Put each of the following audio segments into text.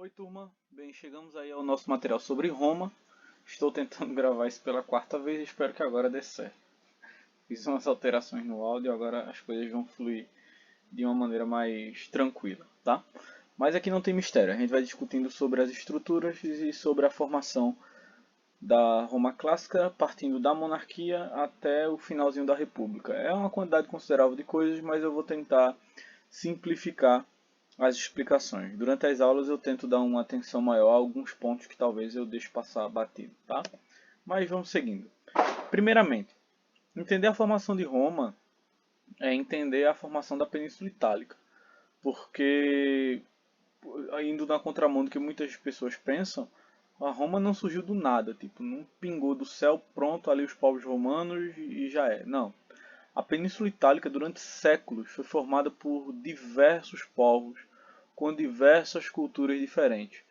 Oi, turma. Bem, chegamos aí ao nosso material sobre Roma. Estou tentando gravar isso pela quarta vez e espero que agora dê certo. Fiz umas alterações no áudio e agora as coisas vão fluir de uma maneira mais tranquila, tá? Mas aqui não tem mistério. A gente vai discutindo sobre as estruturas e sobre a formação da Roma clássica, partindo da monarquia até o finalzinho da República. É uma quantidade considerável de coisas, mas eu vou tentar simplificar as explicações. Durante as aulas eu tento dar uma atenção maior a alguns pontos que talvez eu deixe passar batido, tá? Mas vamos seguindo. Primeiramente, entender a formação de Roma é entender a formação da Península Itálica, porque indo na contramão do que muitas pessoas pensam, a Roma não surgiu do nada, tipo, não pingou do céu, pronto, ali os povos romanos e já é. Não. A Península Itálica durante séculos foi formada por diversos povos com diversas culturas diferentes.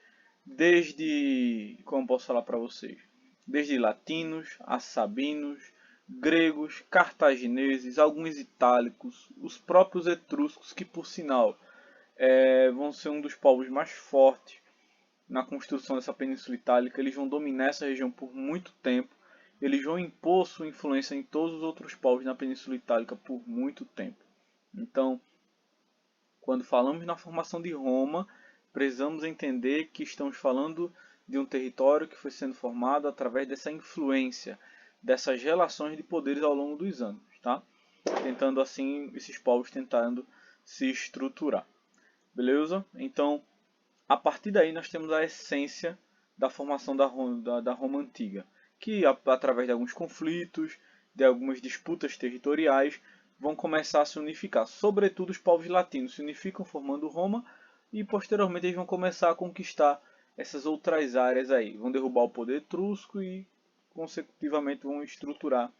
Desde, como posso falar para vocês, desde latinos, a sabinos, gregos, cartagineses, alguns itálicos, os próprios etruscos, que por sinal vão ser um dos povos mais fortes na construção dessa Península Itálica. Eles vão dominar essa região por muito tempo. Eles vão impor sua influência em todos os outros povos na Península Itálica por muito tempo. Então, quando falamos na formação de Roma, precisamos entender que estamos falando de um território que foi sendo formado através dessa influência, dessas relações de poderes ao longo dos anos, tá? Tentando assim, esses povos tentando se estruturar. Beleza? Então, a partir daí nós temos a essência da formação da Roma Antiga, que através de alguns conflitos, de algumas disputas territoriais, vão começar a se unificar. Sobretudo os povos latinos se unificam formando Roma e posteriormente eles vão começar a conquistar essas outras áreas aí. Vão derrubar o poder etrusco e consecutivamente vão estruturar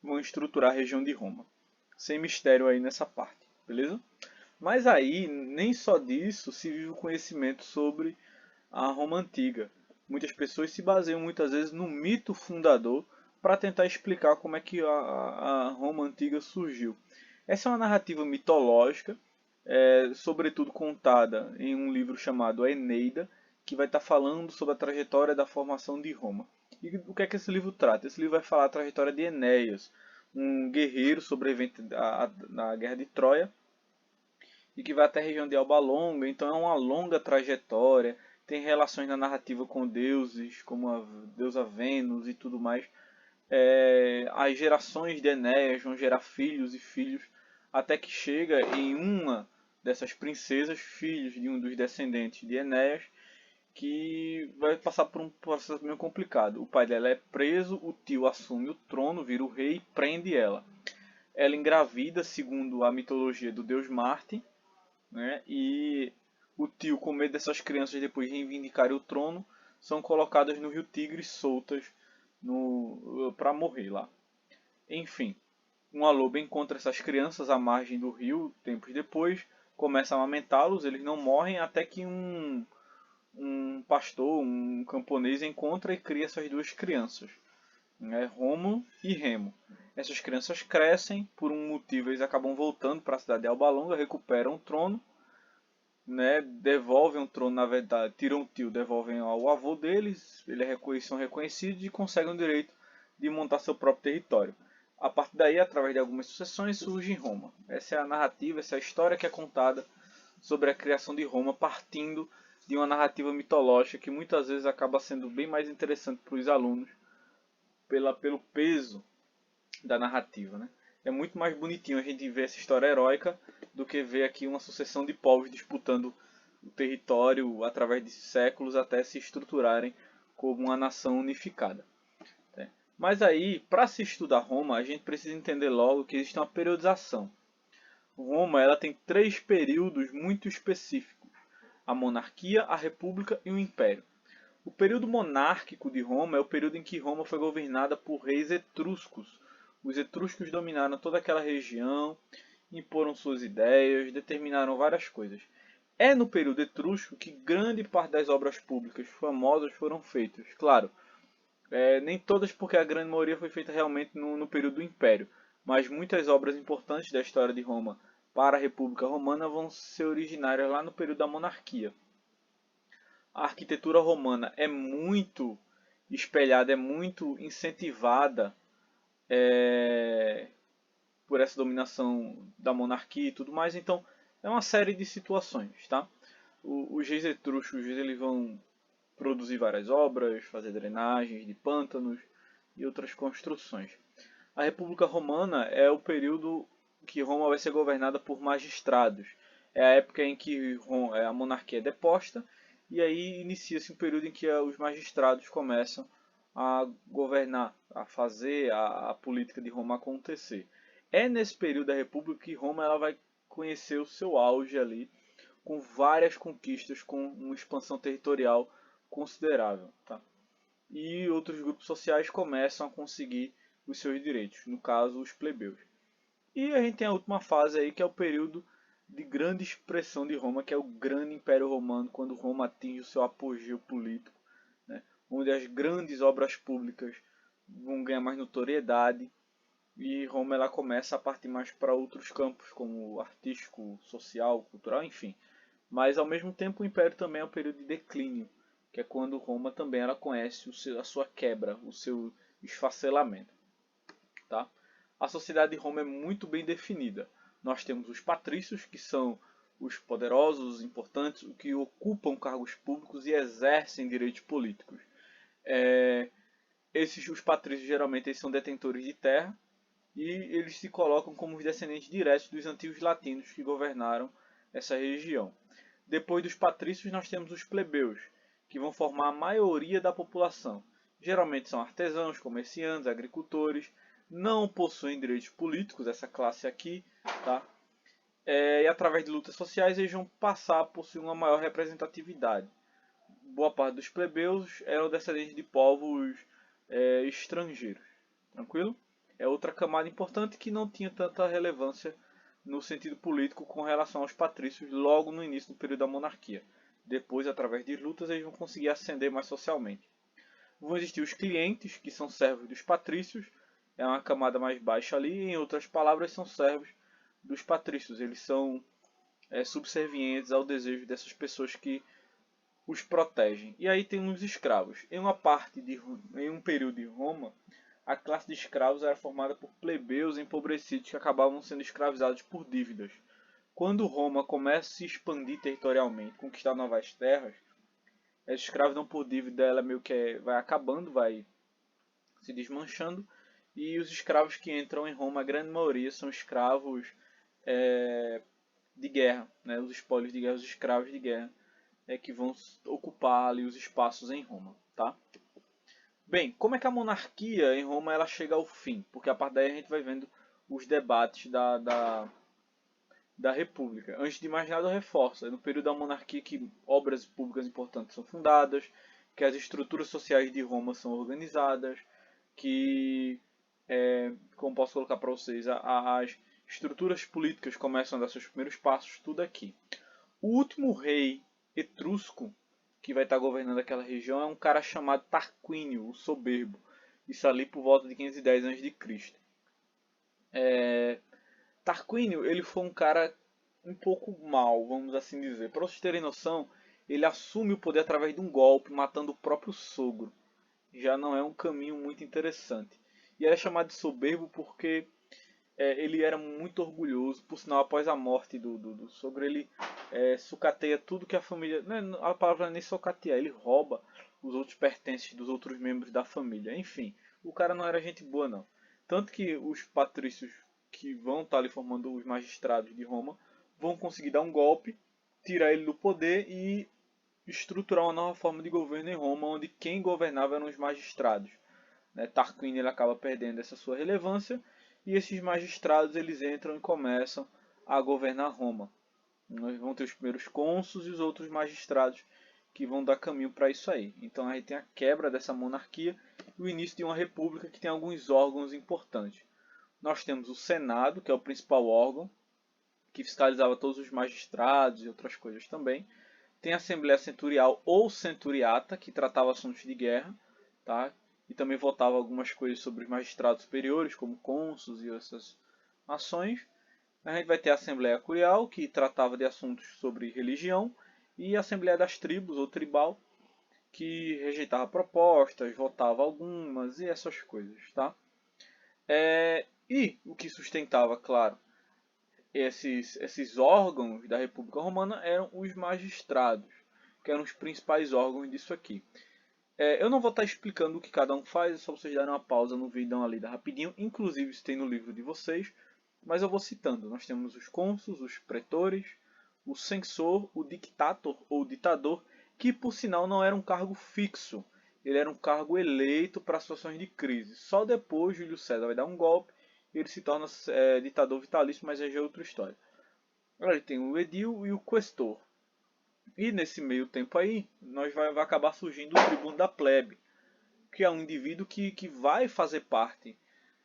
a região de Roma. Sem mistério aí nessa parte, beleza? Mas aí, nem só disso se vive o conhecimento sobre a Roma Antiga. Muitas pessoas se baseiam muitas vezes no mito fundador para tentar explicar como é que a Roma Antiga surgiu. Essa é uma narrativa mitológica, sobretudo contada em um livro chamado A Eneida, que vai estar falando sobre a trajetória da formação de Roma. E o que é que esse livro trata? Esse livro vai falar a trajetória de Enéas, um guerreiro sobrevivente da Guerra de Troia, e que vai até a região de Alba Longa, então é uma longa trajetória, tem relações na narrativa com deuses, como a deusa Vênus e tudo mais. As gerações de Enéas vão gerar filhos e filhos, até que chega em uma dessas princesas, filhos de um dos descendentes de Enéas, que vai passar por um processo meio complicado. O pai dela é preso, o tio assume o trono, vira o rei e prende ela. Ela engravida, segundo a mitologia do deus Marte, né? E o tio, com medo dessas crianças depois reivindicarem o trono, são colocadas no rio Tigre soltas para morrer lá. Enfim, uma loba encontra essas crianças à margem do rio tempos depois, começa a amamentá-los, eles não morrem até que um pastor, um camponês encontra e cria essas duas crianças, né? Rômulo e Remo. Essas crianças crescem, por um motivo eles acabam voltando para a cidade de Alba Longa, recuperam o trono, né, devolvem o trono, na verdade, tiram o tio, devolvem ao avô deles, eles são reconhecidos e conseguem o direito de montar seu próprio território. A partir daí, através de algumas sucessões, surge Roma. Essa é a narrativa, essa é a história que é contada sobre a criação de Roma, partindo de uma narrativa mitológica que muitas vezes acaba sendo bem mais interessante para os alunos pelo peso da narrativa, né? É muito mais bonitinho a gente ver essa história heróica do que ver aqui uma sucessão de povos disputando o território através de séculos até se estruturarem como uma nação unificada. Mas aí, para se estudar Roma, a gente precisa entender logo que existe uma periodização. Roma ela tem três períodos muito específicos: a monarquia, a república e o império. O período monárquico de Roma é o período em que Roma foi governada por reis etruscos. Os etruscos dominaram toda aquela região, imporam suas ideias, determinaram várias coisas. É no período etrusco que grande parte das obras públicas famosas foram feitas. Claro, nem todas, porque a grande maioria foi feita realmente no período do Império, mas muitas obras importantes da história de Roma para a República Romana vão ser originárias lá no período da monarquia. A arquitetura romana é muito espelhada, é muito incentivada por essa dominação da monarquia e tudo mais. Então, é uma série de situações, tá? Os reis etruscos eles vão produzir várias obras, fazer drenagens de pântanos e outras construções. A República Romana é o período que Roma vai ser governada por magistrados. É a época em que a monarquia é deposta e aí inicia-se um período em que os magistrados começam a governar, a fazer a política de Roma acontecer. É nesse período da República que Roma ela vai conhecer o seu auge ali, com várias conquistas, com uma expansão territorial considerável. Tá? E outros grupos sociais começam a conseguir os seus direitos, no caso os plebeus. E a gente tem a última fase aí, que é o período de grande expressão de Roma, que é o grande Império Romano, quando Roma atinge o seu apogeu político, né? Onde as grandes obras públicas vão ganhar mais notoriedade e Roma ela começa a partir mais para outros campos, como artístico, social, cultural, enfim. Mas ao mesmo tempo o Império também é um período de declínio, que é quando Roma também ela conhece a sua quebra, o seu esfacelamento. Tá? A sociedade de Roma é muito bem definida. Nós temos os patrícios, que são os poderosos, os importantes, os que ocupam cargos públicos e exercem direitos políticos. Os patrícios geralmente eles são detentores de terra e eles se colocam como os descendentes diretos dos antigos latinos que governaram essa região. Depois dos patrícios nós temos os plebeus, que vão formar a maioria da população. Geralmente são artesãos, comerciantes, agricultores, não possuem direitos políticos, essa classe aqui, tá? E através de lutas sociais eles vão passar a possuir uma maior representatividade. Boa parte dos plebeus eram descendentes de povos estrangeiros. Tranquilo? É outra camada importante que não tinha tanta relevância no sentido político com relação aos patrícios logo no início do período da monarquia. Depois, através de lutas, eles vão conseguir ascender mais socialmente. Vão existir os clientes, que são servos dos patrícios, é uma camada mais baixa ali, em outras palavras, são servos dos patrícios. Eles são subservientes ao desejo dessas pessoas que os protegem. E aí tem os escravos. Em um período de Roma, a classe de escravos era formada por plebeus empobrecidos que acabavam sendo escravizados por dívidas. Quando Roma começa a se expandir territorialmente, conquistar novas terras, a escravidão por dívida ela meio que vai acabando, vai se desmanchando, e os escravos que entram em Roma, a grande maioria são escravos de guerra, né? Os espólios de guerra, os escravos de guerra, que vão ocupar ali os espaços em Roma, tá? Bem, como é que a monarquia em Roma ela chega ao fim? Porque a partir daí a gente vai vendo os debates da República. Antes de mais nada, eu reforço, é no período da monarquia que obras públicas importantes são fundadas, que as estruturas sociais de Roma são organizadas, que, como posso colocar para vocês, as estruturas políticas começam a dar seus primeiros passos, tudo aqui. O último rei etrusco que vai estar governando aquela região é um cara chamado Tarquínio, o Soberbo. Isso ali por volta de 510 a.C. Tarquínio ele foi um cara um pouco mau, vamos assim dizer. Para vocês terem noção, ele assume o poder através de um golpe, matando o próprio sogro. Já não é um caminho muito interessante. E ele é chamado de soberbo porque ele era muito orgulhoso. Por sinal, após a morte do sogro, ele sucateia tudo que a família... a palavra nem sucateia, ele rouba os outros pertences dos outros membros da família. Enfim, o cara não era gente boa não. Tanto que os patrícios que vão estar ali formando os magistrados de Roma vão conseguir dar um golpe, tirar ele do poder e estruturar uma nova forma de governo em Roma, onde quem governava eram os magistrados. Tarquínio ele acaba perdendo essa sua relevância e esses magistrados eles entram e começam a governar Roma. Nós vamos ter os primeiros cônsules e os outros magistrados que vão dar caminho para isso aí. Então a gente tem a quebra dessa monarquia e o início de uma república que tem alguns órgãos importantes. Nós temos o Senado, que é o principal órgão, que fiscalizava todos os magistrados e outras coisas também. Tem a Assembleia Centurial ou Centuriata, que tratava assuntos de guerra, tá? E também votava algumas coisas sobre os magistrados superiores, como cônsules e essas ações. A gente vai ter a Assembleia Curial, que tratava de assuntos sobre religião, e a Assembleia das Tribos, ou Tribal, que rejeitava propostas, votava algumas e essas coisas, tá? E o que sustentava, claro, esses órgãos da República Romana eram os magistrados, que eram os principais órgãos disso aqui. Eu não vou estar explicando o que cada um faz, é só vocês darem uma pausa no vídeo e dar uma lida rapidinho. Inclusive, isso tem no livro de vocês, mas eu vou citando. Nós temos os cônsuls, os pretores, o censor, o dictator ou ditador, que por sinal não era um cargo fixo. Ele era um cargo eleito para situações de crise. Só depois Júlio César vai dar um golpe e ele se torna ditador vitalício, mas já é outra história. Agora ele tem o edil e o questor. E nesse meio tempo aí, vai acabar surgindo o tribuno da plebe, que é um indivíduo que vai fazer parte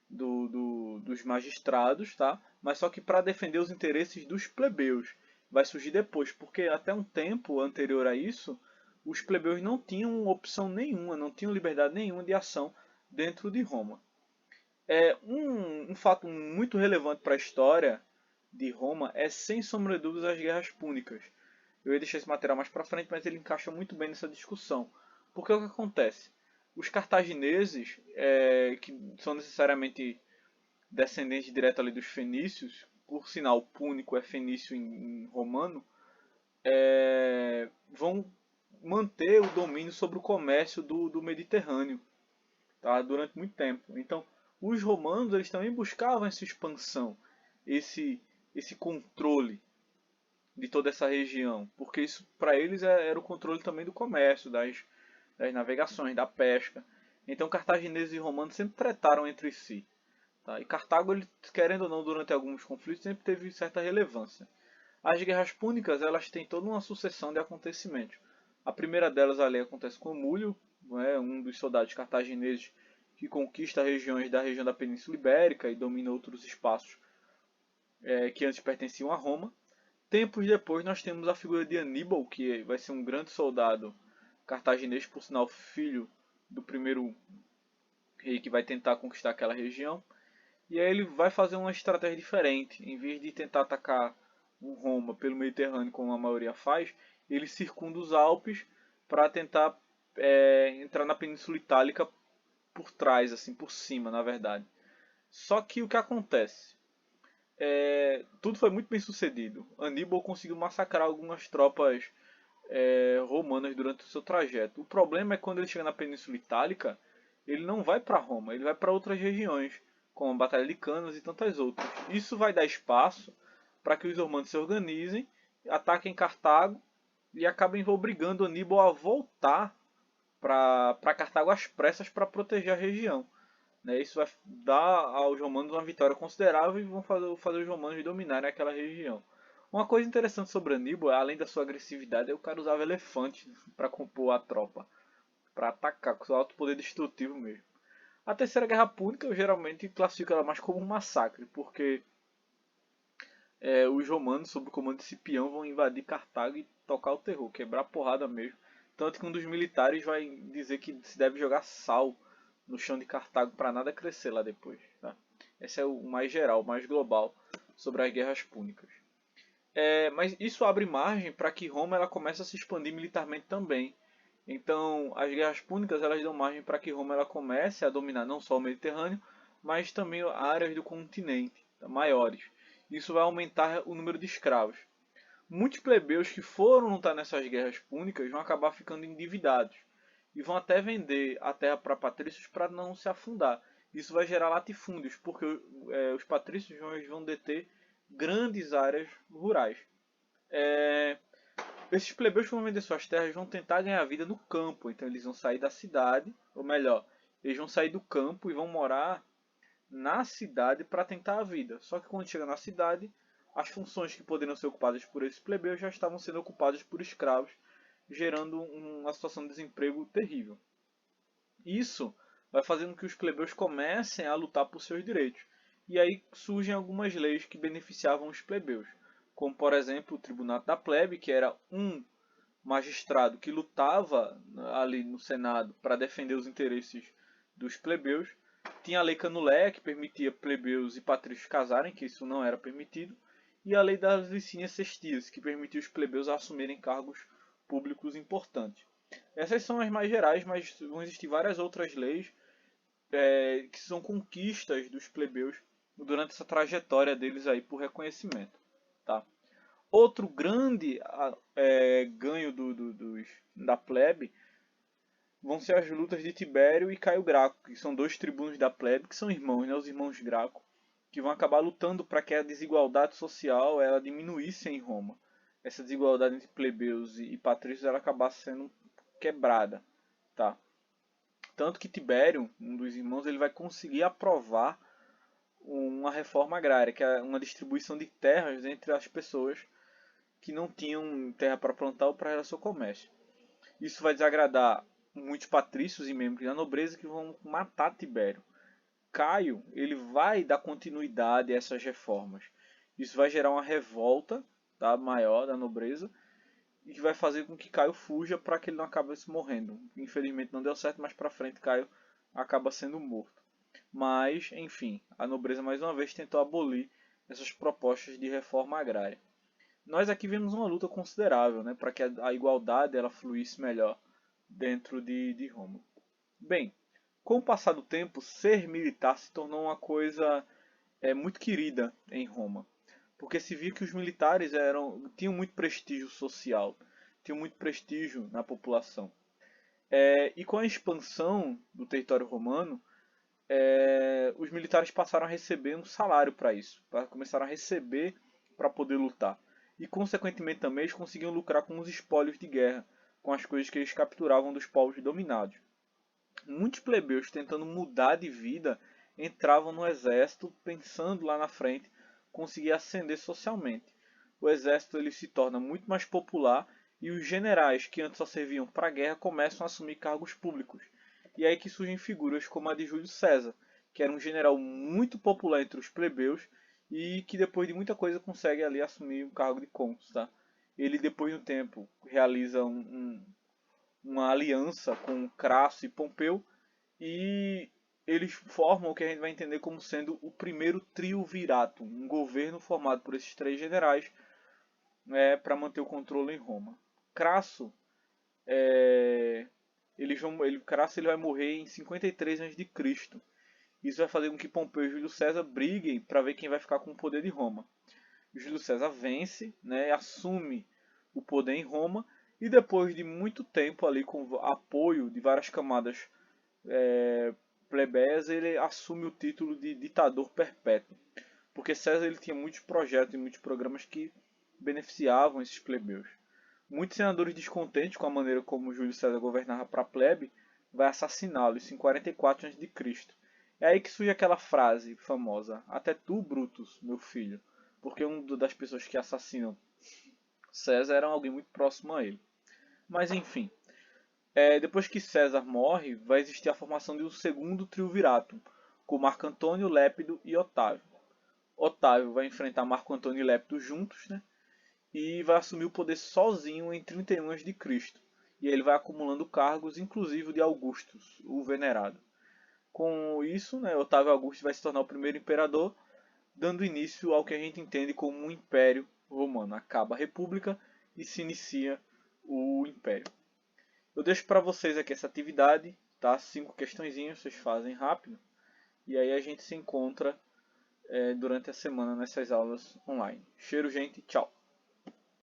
dos magistrados, tá? Mas só que para defender os interesses dos plebeus. Vai surgir depois, porque até um tempo anterior a isso, os plebeus não tinham opção nenhuma, não tinham liberdade nenhuma de ação dentro de Roma. Um fato muito relevante para a história de Roma é, sem sombra de dúvidas, as guerras púnicas. Eu ia deixar esse material mais para frente, mas ele encaixa muito bem nessa discussão. Porque o que acontece? Os cartagineses, que são necessariamente descendentes direto ali dos fenícios, por sinal púnico é fenício em romano, vão manter o domínio sobre o comércio do Mediterrâneo, tá? Durante muito tempo. Então, os romanos eles também buscavam essa expansão, esse controle de toda essa região, porque isso para eles era o controle também do comércio, das navegações, da pesca. Então cartagineses e romanos sempre tretaram entre si. Tá? E Cartago, ele, querendo ou não, durante alguns conflitos, sempre teve certa relevância. As guerras púnicas elas têm toda uma sucessão de acontecimentos. A primeira delas ali acontece com Múlio, um dos soldados cartagineses que conquista regiões da região da Península Ibérica e domina outros espaços que antes pertenciam a Roma. Tempos depois nós temos a figura de Aníbal, que vai ser um grande soldado cartaginês, por sinal filho do primeiro rei que vai tentar conquistar aquela região. E aí ele vai fazer uma estratégia diferente. Em vez de tentar atacar o Roma pelo Mediterrâneo, como a maioria faz, ele circunda os Alpes para tentar entrar na Península Itálica por trás, assim, por cima, na verdade. Só que o que acontece? Tudo foi muito bem sucedido. Aníbal conseguiu massacrar algumas tropas romanas durante o seu trajeto. O problema é que quando ele chega na Península Itálica, ele não vai para Roma, ele vai para outras regiões, como a Batalha de Canas e tantas outras. Isso vai dar espaço para que os romanos se organizem, ataquem Cartago e acabem obrigando Aníbal a voltar para Cartago às pressas para proteger a região. Isso vai dar aos romanos uma vitória considerável e vão fazer os romanos dominarem aquela região. Uma coisa interessante sobre Aníbal, além da sua agressividade, é que o cara usava elefantes para compor a tropa, para atacar com seu alto poder destrutivo mesmo. A Terceira Guerra Púnica eu geralmente classifico ela mais como um massacre, porque os romanos, sob o comando de Cipião, vão invadir Cartago e tocar o terror, quebrar a porrada mesmo. Tanto que um dos militares vai dizer que se deve jogar sal no chão de Cartago para nada crescer lá depois. Tá? Esse é o mais geral, o mais global sobre as guerras púnicas. Mas isso abre margem para que Roma ela comece a se expandir militarmente também. Então, as guerras púnicas elas dão margem para que Roma ela comece a dominar não só o Mediterrâneo, mas também áreas do continente, tá, maiores. Isso vai aumentar o número de escravos. Muitos plebeus que foram lutar nessas guerras púnicas vão acabar ficando endividados e vão até vender a terra para patrícios para não se afundar. Isso vai gerar latifúndios, porque os patrícios vão deter grandes áreas rurais. Esses plebeus que vão vender suas terras vão tentar ganhar vida no campo, então eles vão sair da cidade, ou melhor, eles vão sair do campo e vão morar na cidade para tentar a vida. Só que quando chega na cidade, as funções que poderiam ser ocupadas por esses plebeus já estavam sendo ocupadas por escravos, gerando uma situação de desemprego terrível. Isso vai fazendo com que os plebeus comecem a lutar por seus direitos. E aí surgem algumas leis que beneficiavam os plebeus, como por exemplo o Tribunato da Plebe, que era um magistrado que lutava ali no Senado para defender os interesses dos plebeus. Tinha a Lei Canulé, que permitia plebeus e patrícios casarem, que isso não era permitido. e a lei das licínias sestias, que permitiu os plebeus assumirem cargos públicos importantes. Essas são as mais gerais, mas vão existir várias outras leis que são conquistas dos plebeus durante essa trajetória deles aí por reconhecimento. Tá? Outro grande ganho da plebe vão ser as lutas de Tibério e Caio Graco, que são dois tribunos da plebe, que são irmãos, né, os irmãos Graco, que vão acabar lutando para que a desigualdade social ela diminuísse em Roma. Essa desigualdade entre plebeus e patrícios ela acabasse sendo quebrada. Tá? Tanto que Tibério, um dos irmãos, ele vai conseguir aprovar uma reforma agrária, que é uma distribuição de terras entre as pessoas que não tinham terra para plantar ou para seu comércio. Isso vai desagradar muitos patrícios e membros da nobreza que vão matar Tibério. Caio ele vai dar continuidade a essas reformas. Isso vai gerar uma revolta maior da nobreza e que vai fazer com que Caio fuja para que ele não acabe se morrendo. Infelizmente não deu certo, mas para frente Caio acaba sendo morto. Mas, enfim, a nobreza mais uma vez tentou abolir essas propostas de reforma agrária. Nós aqui vemos uma luta considerável, né, para que a igualdade ela fluísse melhor dentro de Roma. Bem, com o passar do tempo, ser militar se tornou uma coisa muito querida em Roma, porque se via que os militares tinham muito prestígio social, tinham muito prestígio na população. E com a expansão do território romano, os militares passaram a receber um salário para isso, começaram a receber para poder lutar. E consequentemente também eles conseguiam lucrar com os espólios de guerra, com as coisas que eles capturavam dos povos dominados. Muitos plebeus tentando mudar de vida entravam no exército pensando lá na frente conseguir ascender socialmente. O exército ele se torna muito mais popular e os generais que antes só serviam para a guerra começam a assumir cargos públicos. E é aí que surgem figuras como a de Júlio César, que era um general muito popular entre os plebeus e que depois de muita coisa consegue ali assumir o cargo de cônsul. Tá? Ele depois de um tempo realiza uma aliança com Crasso e Pompeu e eles formam o que a gente vai entender como sendo o primeiro triunvirato, um governo formado por esses três generais para manter o controle em Roma. Crasso, Crasso ele vai morrer em 53 a.C. Isso vai fazer com que Pompeu e Júlio César briguem para ver quem vai ficar com o poder de Roma. Júlio César vence, né, assume o poder em Roma e depois de muito tempo ali com apoio de várias camadas plebeias, ele assume o título de ditador perpétuo. Porque César ele tinha muitos projetos e muitos programas que beneficiavam esses plebeus. Muitos senadores descontentes com a maneira como Júlio César governava para a plebe, vai assassiná-lo, isso em 44 a.C. É aí que surge aquela frase famosa: até tu, Brutus, meu filho. Porque uma das pessoas que assassinam César era alguém muito próximo a ele. Mas enfim, depois que César morre, vai existir a formação de um segundo triunvirato, com Marco Antônio, Lépido e Otávio. Otávio vai enfrentar Marco Antônio e Lépido juntos, né? E vai assumir o poder sozinho em 31 a.C. E ele vai acumulando cargos, inclusive de Augustus, o venerado. Com isso, né, Otávio Augusto vai se tornar o primeiro imperador, dando início ao que a gente entende como um Império Romano. Acaba a República e se inicia o Império. Eu deixo para vocês aqui essa atividade, tá? 5 questõezinhas, vocês fazem rápido. E aí a gente se encontra durante a semana nessas aulas online. Cheiro, gente. Tchau.